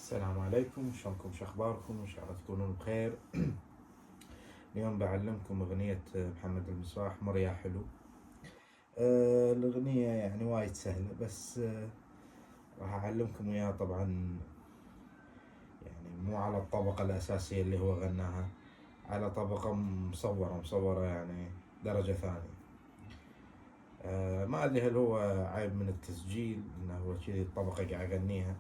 السلام عليكم، شلونكم؟ شخباركم؟ إن شاء الله تكونون بخير. اليوم بعلمكم أغنية محمد المصباح مر يا حلو. الأغنية يعني وايد سهلة، بس راح أعلمكم إياها طبعا، يعني مو على الطبقة الأساسية اللي هو غناها، على طبقة مصورة يعني درجة ثانية. ما أدري هل هو عيب من التسجيل إنه هو كذي الطبقة قاعد أغنيها،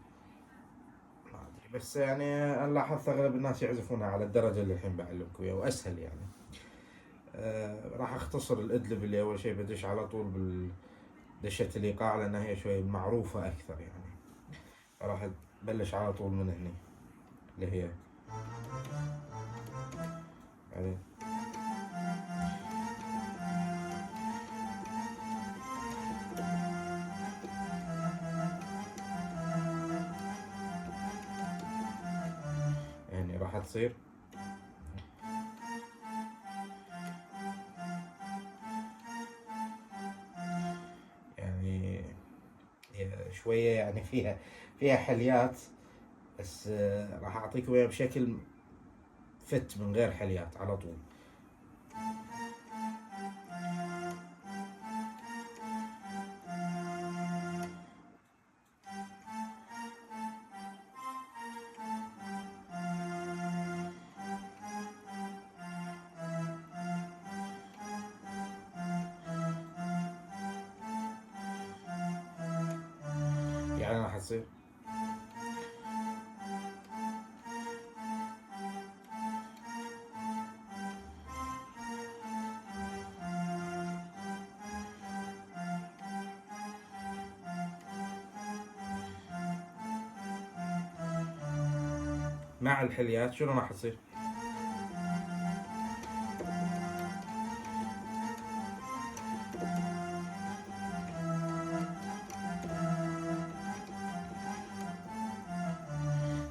ما أدري، بس يعني أنا لاحظت أغلب الناس يعزفونها على الدرجة اللي الحين بعلمكم إياها وأسهل يعني. راح أختصر الأدلب اللي أول شيء بدش على طول بالدشة الإيقاع، لأن هي شوي معروفة أكثر يعني، راح أبلش على طول من هني اللي هي يعني. يعني راح تصير يعني هي شوية يعني فيها حليات، بس راح أعطيكم إياها بشكل فت من غير حليات على طول. يعني راح تصير مع الحليات شنو راح تصير.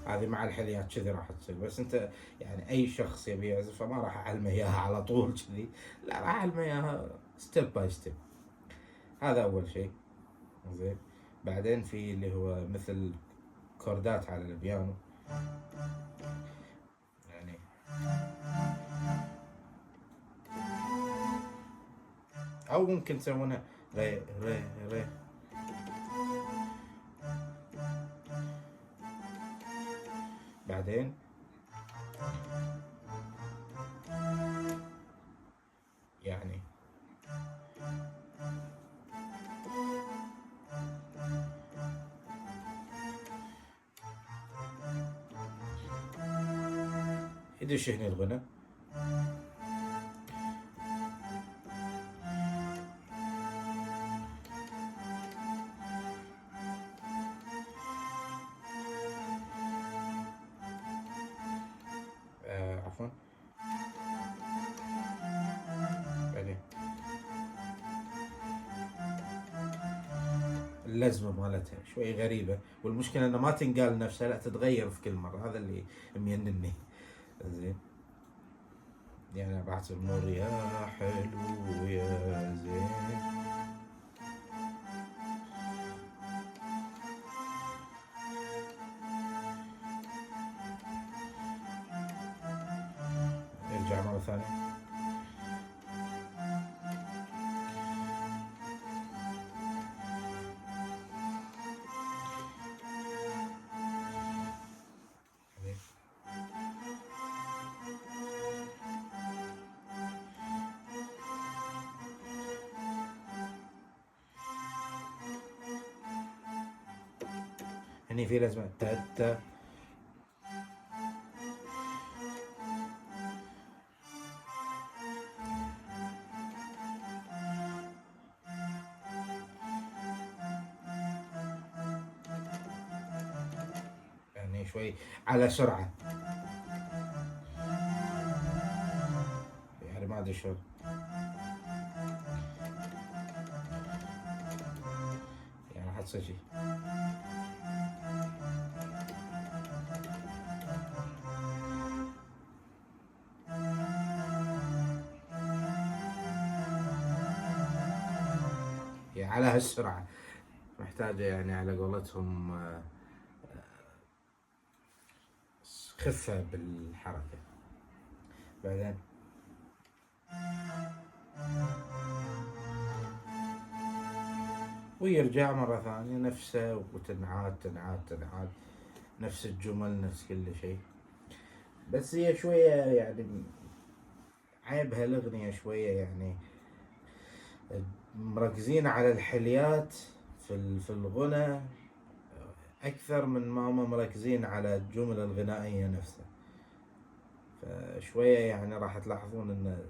هذه مع الحليات كذي راح تصير، بس انت يعني اي شخص يبي يعزف فما راح اعلمه اياها على طول كذي، لا راح اعلمه اياها ستيب باي ستيب. هذا اول شيء. زين، بعدين في اللي هو مثل كوردات على البيانو يعني. او ممكن تسوونها ري ري ري. بعدين يعني يدش هنا الغنى. عفوا. بعدين اللزمة مالتها شوي غريبة، والمشكلة انه ما تنقال نفسها، لا تتغير في كل مرة، هذا اللي مينني. زين، يعني بعتب مر يا حلو يا زين. ارجع مرة ثانية. هني في لازمة تا تا. يعني شوي على سرعة، يعني ما ادري شلون. يعني راح تصير شي. يعني على هالسرعة محتاجة يعني على قولتهم خفة بالحركة. بعدين ويرجع مرة ثانية نفسه، وتنعاد تنعاد تنعاد نفس الجمل نفس كل شيء. بس هي شوية يعني عيبها الأغنية شوية يعني مركزين على الحليات في الغنى أكثر من ما هم مركزين على الجمل الغنائية نفسها. فشوية يعني راح تلاحظون إن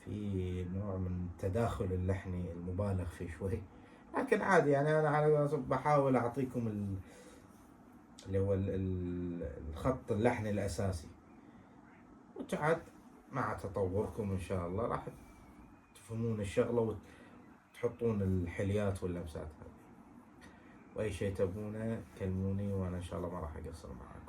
في نوع من التداخل اللحني المبالغ فيه شوي، لكن عادي يعني. أنا على بحاول أعطيكم اللي هو الخط اللحني الأساسي، وتعد مع تطوركم إن شاء الله راح تفهمون الشغلة وتحطون الحليات واللمسات هذه. وأي شيء تبونه كلموني، وأنا إن شاء الله ما راح أقصر معاكم.